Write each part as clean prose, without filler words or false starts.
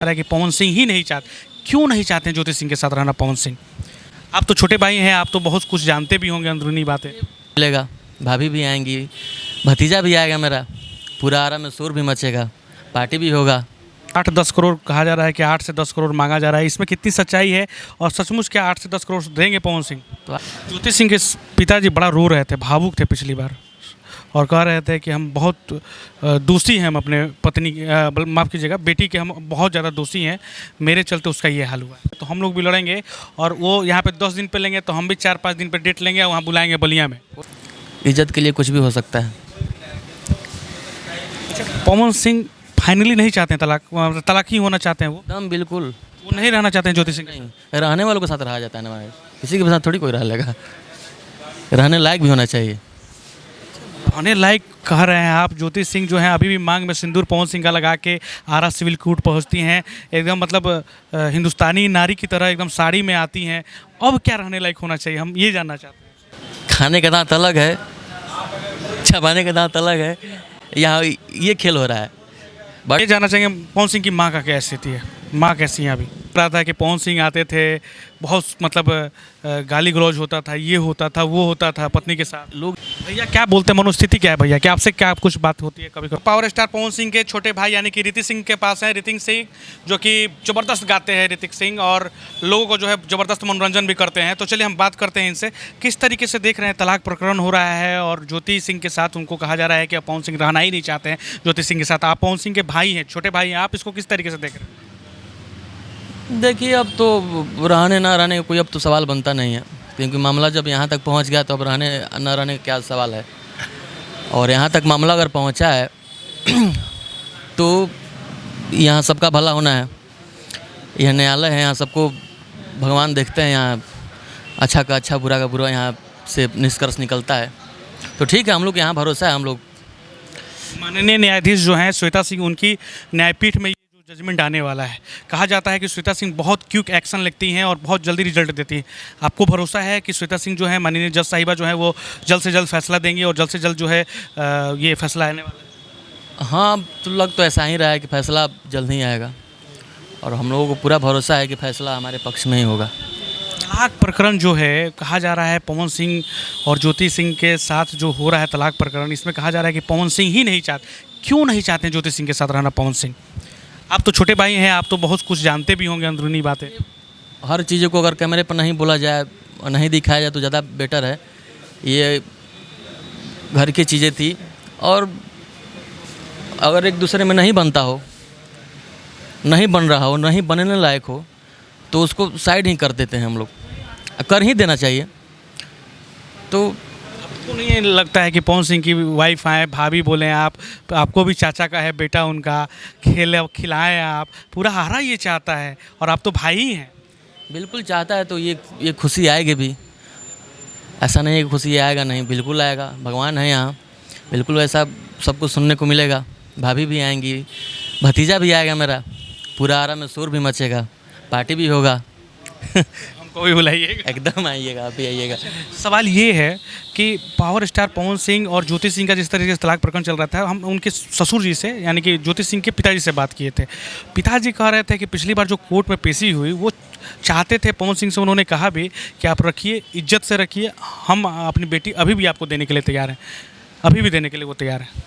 रहा है कि पवन सिंह ही नहीं चाहते, क्यों नहीं चाहते हैं ज्योति सिंह के साथ रहना पवन सिंह? आप तो छोटे भाई हैं, आप तो बहुत कुछ जानते भी होंगे अंदरूनी बातें। मिलेगा, भाभी भी आएंगी, भतीजा भी आएगा मेरा, पूरा आरा में शोर भी मचेगा, पार्टी भी होगा। 8-10 करोड़ कहा जा रहा है कि 8 से 10 करोड़ मांगा जा रहा है, इसमें कितनी सच्चाई है और सचमुच क्या 8 से 10 करोड़ देंगे पवन सिंह? तो ज्योति सिंह के पिताजी बड़ा रो रहे थे, भावुक थे पिछली बार, और कह रहे थे कि हम बहुत दोषी हैं, हम अपने पत्नी माफ़ कीजिएगा बेटी के हम बहुत ज़्यादा दोषी हैं, मेरे चलते उसका ये हाल हुआ है। तो हम लोग भी लड़ेंगे और वो यहाँ पे 10 दिन पे लेंगे तो हम भी 4-5 दिन पे डेट लेंगे और वहाँ बुलाएंगे बलिया में। इज्जत के लिए कुछ भी हो सकता है। पवन सिंह फाइनली नहीं चाहते हैं तलाक, तलाक ही होना चाहते हैं वो एकदम बिल्कुल वो नहीं रहना चाहते हैं ज्योति सिंह। नहीं, रहने वालों के साथ रहा जाता है ना, किसी के साथ थोड़ी कोई रह लेगा, रहने लायक भी होना चाहिए। रहने लायक कह रहे हैं आप, ज्योति सिंह जो है अभी भी मांग में सिंदूर पवन सिंह का लगा के आरा सिविल कोर्ट पहुंचती हैं, एकदम मतलब हिंदुस्तानी नारी की तरह एकदम साड़ी में आती हैं। अब क्या रहने लायक होना चाहिए, हम ये जानना चाहते हैं। खाने का दांत अलग है, चबाने का दांत अलग है, यहाँ ये खेल हो रहा है। ये जानना चाहिए पवन सिंह की माँ का क्या स्थिति है, माँ कैसी हैं अभी? रहा था कि पवन सिंह आते थे, बहुत मतलब गाली गलौज होता था, ये होता था, वो होता था पत्नी के साथ। लोग भैया क्या बोलते हैं, मनोस्थिति क्या है भैया, क्या आपसे क्या कुछ बात होती है कभी कभी? पावर स्टार पवन सिंह के छोटे भाई यानी कि ऋतिक सिंह के पास हैं, ऋतिक सिंह जो कि ज़बरदस्त गाते हैं ऋतिक सिंह, और लोगों को जो है ज़बरदस्त मनोरंजन भी करते हैं। तो चलिए हम बात करते हैं इनसे, किस तरीके से देख रहे हैं तलाक प्रकरण हो रहा है और ज्योति सिंह के साथ उनको कहा जा रहा है कि पवन सिंह रहना ही नहीं चाहते हैं ज्योति सिंह के साथ। आप पवन सिंह के भाई हैं, छोटे भाई हैं, आप इसको किस तरीके से देख रहे हैं? देखिए, अब तो रहने ना रहने का कोई अब तो सवाल बनता नहीं है, क्योंकि मामला जब यहाँ तक पहुँच गया तो अब रहने ना रहने का क्या सवाल है। और यहाँ तक मामला अगर पहुँचा है तो यहाँ सबका भला होना है, यह न्यायालय है, यहाँ सबको भगवान देखते हैं, यहाँ अच्छा का अच्छा बुरा का बुरा यहाँ से निष्कर्ष निकलता है। तो ठीक है, हम लोग यहाँ भरोसा है। हम लोग माननीय न्यायाधीश जो हैं श्वेता सिंह, उनकी न्यायपीठ में जो जजमेंट आने वाला है, कहा जाता है कि श्वेता सिंह बहुत क्विक एक्शन लेती हैं और बहुत जल्दी रिजल्ट देती हैं। आपको भरोसा है कि श्वेता सिंह जो है, माननीय जज साहिबा जो है, वो जल्द से जल्द फैसला देंगी और जल्द से जल्द जो है ये फैसला आने वाला है? हाँ, तो लग तो ऐसा ही रहा है कि फैसला जल्द ही आएगा, और हम लोगों को पूरा भरोसा है कि फैसला हमारे पक्ष में ही होगा। तलाक प्रकरण जो है, कहा जा रहा है पवन सिंह और ज्योति सिंह के साथ जो हो रहा है तलाक प्रकरण, इसमें कहा जा रहा है कि पवन सिंह ही नहीं चाहते, क्यों नहीं चाहते हैं ज्योति सिंह के साथ रहना पवन सिंह? आप तो छोटे भाई हैं, आप तो बहुत कुछ जानते भी होंगे अंदरूनी बातें। हर चीज़ों को अगर कैमरे पर नहीं बोला जाए और नहीं दिखाया जाए तो ज़्यादा बेटर है। ये घर की चीज़ें थी, और अगर एक दूसरे में नहीं बनता हो, नहीं बन रहा हो, नहीं बनने लायक हो, तो उसको साइड ही कर देते हैं हम लोग, कर ही देना चाहिए। तो आपको नहीं लगता है कि पवन सिंह की वाइफ आए, भाभी बोले आप, आपको भी चाचा का है बेटा उनका, खिलाएं आप, पूरा हारा ये चाहता है और आप तो भाई ही हैं? बिल्कुल चाहता है, तो ये खुशी आएगी भी, ऐसा नहीं है कि खुशी आएगा नहीं, बिल्कुल आएगा। भगवान है यहाँ, बिल्कुल वैसा सब कुछ सुनने को मिलेगा। भाभी भी आएंगी, भतीजा भी आएगा मेरा, पूरा आरा में शोर भी मचेगा, पार्टी भी होगा। हमको भी बुलाइएगा। एकदम आइएगा, आप भी आइएगा। सवाल ये है कि पावर स्टार पवन सिंह और ज्योति सिंह का जिस तरीके से तलाक प्रकरण चल रहा था, हम उनके ससुर जी से यानी कि ज्योति सिंह के पिताजी से बात किए थे। पिताजी कह रहे थे कि पिछली बार जो कोर्ट में पेशी हुई, वो चाहते थे पवन सिंह से, उन्होंने कहा भी कि आप रखिए, इज्जत से रखिए, हम अपनी बेटी अभी भी आपको देने के लिए तैयार हैं, अभी भी देने के लिए वो तैयार हैं।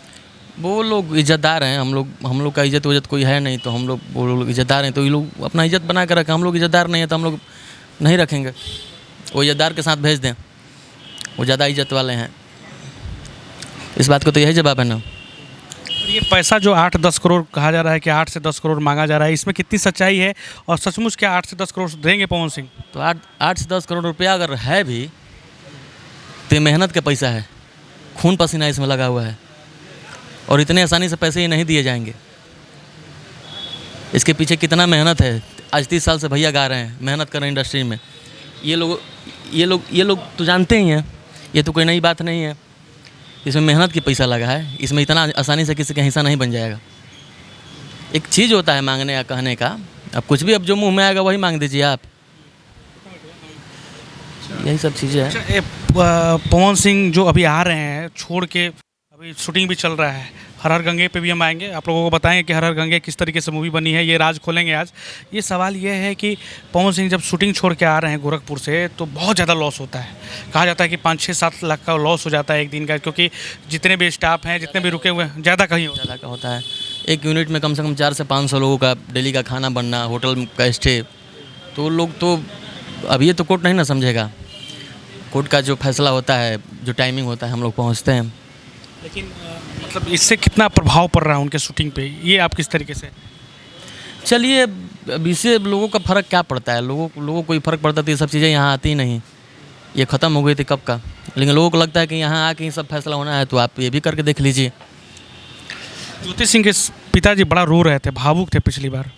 वो लोग इज्जतदार हैं, हम लोग का इज्जत वजत कोई है नहीं, तो हम लोग वो लोग इज्जतदार हैं, तो ये लोग अपना इज्जत बना कर रखें। हम लोग इज्जतदार नहीं है तो हम लोग नहीं रखेंगे, वो इज्जतदार के साथ भेज दें, वो ज़्यादा इज्जत वाले हैं। इस बात को तो यही जवाब है ना। ये पैसा जो 8-10 करोड़ कहा जा रहा है कि 8 से 10 करोड़ मांगा जा रहा है, इसमें कितनी सच्चाई है और सचमुच क्या 8 से 10 करोड़ देंगे पवन सिंह? तो 8 से 10 करोड़ रुपया अगर है भी, तो मेहनत का पैसा है, खून पसीना इसमें लगा हुआ है, और इतने आसानी से पैसे ये नहीं दिए जाएंगे। इसके पीछे कितना मेहनत है। आज 30 साल से भैया गा रहे हैं, मेहनत कर रहे हैं इंडस्ट्री में। ये लोग तो जानते ही हैं, ये तो कोई नई बात नहीं है। इसमें मेहनत की पैसा लगा है, इसमें इतना आसानी से किसी का हिस्सा नहीं बन जाएगा। एक चीज़ होता है मांगने या कहने का, अब कुछ भी अब जो मुंह में आएगा वही मांग दीजिए आप, यही सब चीज़ें हैं। अच्छा, पवन सिंह जो अभी आ रहे हैं छोड़ के, अभी शूटिंग भी चल रहा है, हर हर गंगे पे भी हम आएंगे, आप लोगों को बताएंगे कि हर हर गंगे किस तरीके से मूवी बनी है, ये राज खोलेंगे आज। ये सवाल ये है कि पवन सिंह जब शूटिंग छोड़ के आ रहे हैं गोरखपुर से तो बहुत ज़्यादा लॉस होता है। कहा जाता है कि 5-6-7 लाख का लॉस हो जाता है एक दिन का, क्योंकि जितने भी स्टाफ हैं, जितने भी रुके हुए हैं, ज़्यादा कहीं होता है। ज़्यादा का होता है। एक यूनिट में कम से कम 400 से 500 लोगों का डेली का खाना बनना, होटल का स्टे, तो लोग तो अब ये तो कोर्ट नहीं ना समझेगा। कोर्ट का जो फैसला होता है, जो टाइमिंग होता है, हम लोग पहुँचते हैं। लेकिन मतलब इससे कितना प्रभाव पड़ रहा है उनके शूटिंग पे, ये आप किस तरीके से? चलिए, अब इससे लोगों का फ़र्क क्या पड़ता है? लोगों को कोई फ़र्क पड़ता तो ये सब चीज़ें यहाँ आती ही नहीं, ये ख़त्म हो गई थी कब का। लेकिन लोगों को लगता है कि यहाँ आके ये सब फैसला होना है, तो आप ये भी करके देख लीजिए। ज्योति सिंह के पिताजी बड़ा रो रहे थे, भावुक थे पिछली बार,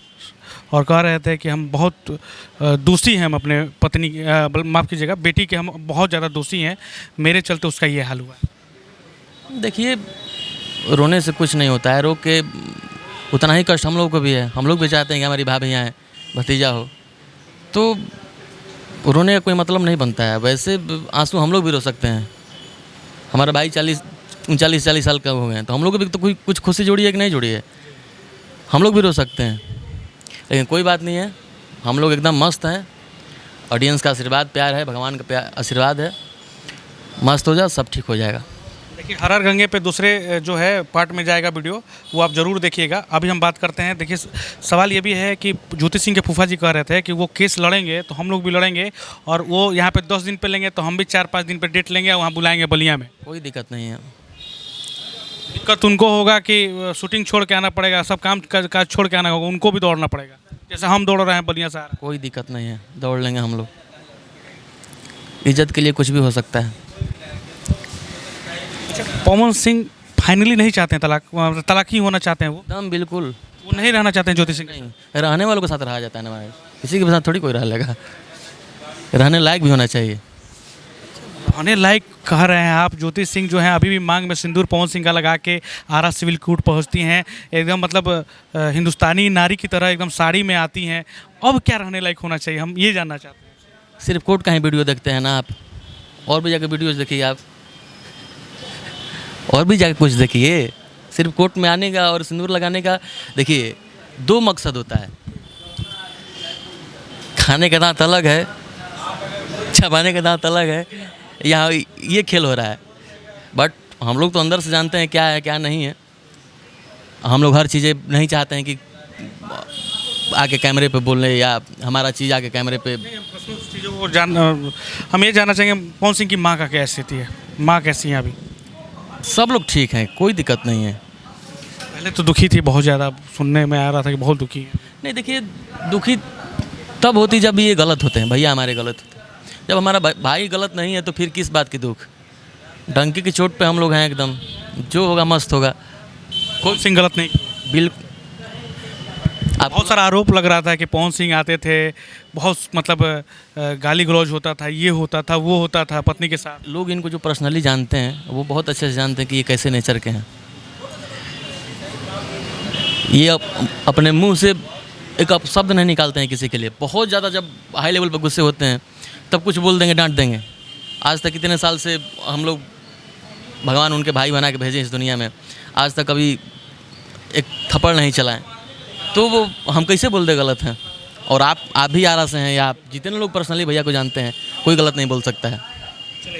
और कह रहे थे कि हम बहुत दोषी हैं, हम अपने पत्नी माफ़ कीजिएगा बेटी के हम बहुत ज़्यादा दोषी हैं, मेरे चलते उसका ये हाल हुआ है। देखिए, रोने से कुछ नहीं होता है, रो के उतना ही कष्ट हम लोग को भी है। हम लोग भी चाहते हैं कि हमारी भाभी आए, भतीजा हो, तो रोने का कोई मतलब नहीं बनता है। वैसे आंसू हम लोग भी रो सकते हैं। हमारा भाई 40 साल का हो गए हैं, तो हम लोग भी तो कोई कुछ खुशी जुड़ी है कि नहीं जुड़ी है, हम लोग भी रो सकते हैं। लेकिन कोई बात नहीं है, हम लोग एकदम मस्त हैं। ऑडियंस का आशीर्वाद, प्यार है, भगवान का आशीर्वाद है, मस्त हो जाए, सब ठीक हो जाएगा। देखिए हर हर गंगे पे दूसरे जो है पार्ट में जाएगा वीडियो, वो आप ज़रूर देखिएगा। अभी हम बात करते हैं, देखिए सवाल ये भी है कि ज्योति सिंह के फूफा जी कह रहे थे कि वो केस लड़ेंगे तो हम लोग भी लड़ेंगे, और वो यहाँ पे 10 दिन पे लेंगे तो हम भी 4-5 दिन पे डेट लेंगे और वहाँ बुलाएंगे बलिया में। कोई दिक्कत नहीं है। दिक्कत उनको होगा कि शूटिंग छोड़ के आना पड़ेगा, सब काम काज छोड़ के आना होगा, उनको भी दौड़ना पड़ेगा, जैसे हम दौड़ रहे हैं बलिया से आ रहे हैं। कोई दिक्कत नहीं है, दौड़ लेंगे हम लोग। इज्जत के लिए कुछ भी हो सकता है। पवन सिंह फाइनली नहीं चाहते हैं तलाक, तलाक ही होना चाहते हैं एकदम बिल्कुल वो नहीं रहना चाहते हैं ज्योति सिंह। नहीं, रहने वालों के साथ रहा जाता है ना भाई, किसी के साथ थोड़ी कोई रह लेगा। रहने लायक भी होना चाहिए। रहने लायक कह रहे हैं आप। ज्योति सिंह जो है अभी भी मांग में सिंदूर पवन सिंह का लगा के आरा सिविल कोर्ट पहुंचती हैं, एकदम मतलब हिंदुस्तानी नारी की तरह एकदम साड़ी में आती हैं। अब क्या रहने लायक होना चाहिए, हम ये जानना चाहते हैं। सिर्फ कोर्ट का ही वीडियो देखते हैं ना आप, और भी जाके वीडियोज़ देखिए आप, और भी जाके कुछ देखिए। सिर्फ कोर्ट में आने का और सिंदूर लगाने का, देखिए 2 मकसद होता है। खाने का दांत अलग है, चबाने का दांत अलग है। यहाँ ये खेल हो रहा है, बट हम लोग तो अंदर से जानते हैं क्या है क्या नहीं है। हम लोग हर चीज़ें नहीं चाहते हैं कि आके कैमरे पे बोल रहे या हमारा चीज़ आके कैमरे पे। चीज़ों को हम ये जानना चाहेंगे पवन सिंह की माँ का क्या स्थिति है, माँ कैसी हैं अभी? सब लोग ठीक हैं, कोई दिक्कत नहीं है। पहले तो दुखी थी बहुत ज़्यादा, सुनने में आ रहा था कि बहुत दुखी है। नहीं, देखिए दुखी तब होती जब ये गलत होते हैं, भैया हमारे गलत होते हैं। जब हमारा भाई गलत नहीं है तो फिर किस बात की दुख। डंकी की चोट पे हम लोग हैं एकदम, जो होगा मस्त होगा। पवन सिंह गलत नहीं, बिल्कुल। बहुत सारा आरोप लग रहा था कि पवन सिंह आते थे, बहुत मतलब गाली गलौज होता था, ये होता था, वो होता था पत्नी के साथ। लोग इनको जो पर्सनली जानते हैं वो बहुत अच्छे से जानते हैं कि ये कैसे नेचर के हैं। ये अपने मुंह से एक शब्द नहीं निकालते हैं किसी के लिए। बहुत ज़्यादा जब हाई लेवल पर गुस्से होते हैं तब कुछ बोल देंगे, डांट देंगे। आज तक इतने साल से हम लोग, भगवान उनके भाई बना के भेजे इस दुनिया में, आज तक कभी एक थप्पड़ नहीं चलाएं, तो वो हम कैसे बोल दे गलत हैं। और आप भी आरा से हैं, या आप जितने लोग पर्सनली भैया को जानते हैं, कोई गलत नहीं बोल सकता है।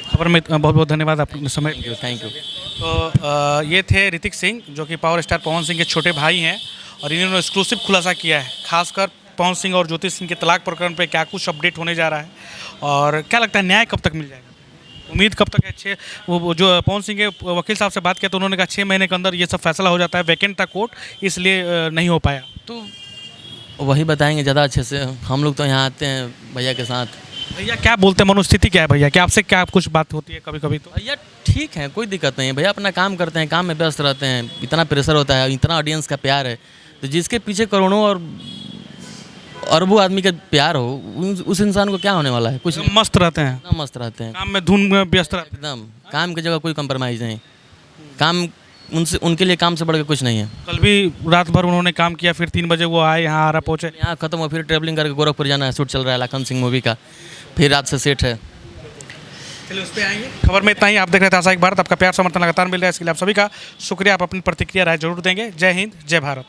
खबर में बहुत बहुत धन्यवाद आपने समय। Thank you. तो ये थे ऋतिक सिंह जो कि पावर स्टार पवन सिंह के छोटे भाई हैं, और इन्होंने एक्सक्लूसिव खुलासा किया है, खासकर पवन सिंह और ज्योति सिंह के तलाक प्रकरण पे क्या कुछ अपडेट होने जा रहा है, और क्या लगता है न्याय कब तक मिल जाएगा, उम्मीद कब तक है। वो जो पवन सिंह के वकील साहब से बात किया तो उन्होंने कहा 6 महीने के अंदर ये सब फैसला हो जाता है, वैकेंट था कोर्ट, इसलिए नहीं हो पाया। तो वही बताएंगे ज़्यादा अच्छे से। हम लोग तो यहाँ आते हैं भैया के साथ। भैया क्या बोलते हैं, मनोस्थिति क्या है भैया, क्या आपसे क्या कुछ बात होती है कभी कभी? तो भैया ठीक है, कोई दिक्कत नहीं है। भैया अपना काम करते हैं, काम में व्यस्त रहते हैं। इतना प्रेशर होता है, इतना ऑडियंस का प्यार है, तो जिसके पीछे करोड़ों और अरबों आदमी का प्यार हो, उस इंसान को क्या होने वाला है? कुछ मस्त रहते हैं, एकदम मस्त रहते हैं, काम में धुन में व्यस्त रहते हैं एकदम। काम की जगह कोई कंप्रोमाइज़ नहीं। काम उनके लिए काम से बढ़ के कुछ नहीं है। कल भी रात भर उन्होंने काम किया, फिर 3 बजे वो आए, यहाँ आरा पहुँचे, यहाँ ख़त्म हो, फिर ट्रैवलिंग करके गोरखपुर जाना है, शूट चल रहा है लाखन सिंह मूवी का, फिर रात से सेट है। चलिए उस पर आएंगे। खबर में इतना ही। आप देख रहे थे आशा एक भारत। आपका प्यार समर्थन लगातार मिल रहा है, इसके लिए आप सभी का शुक्रिया। आप अपनी प्रतिक्रिया राय जरूर देंगे। जय हिंद, जय भारत।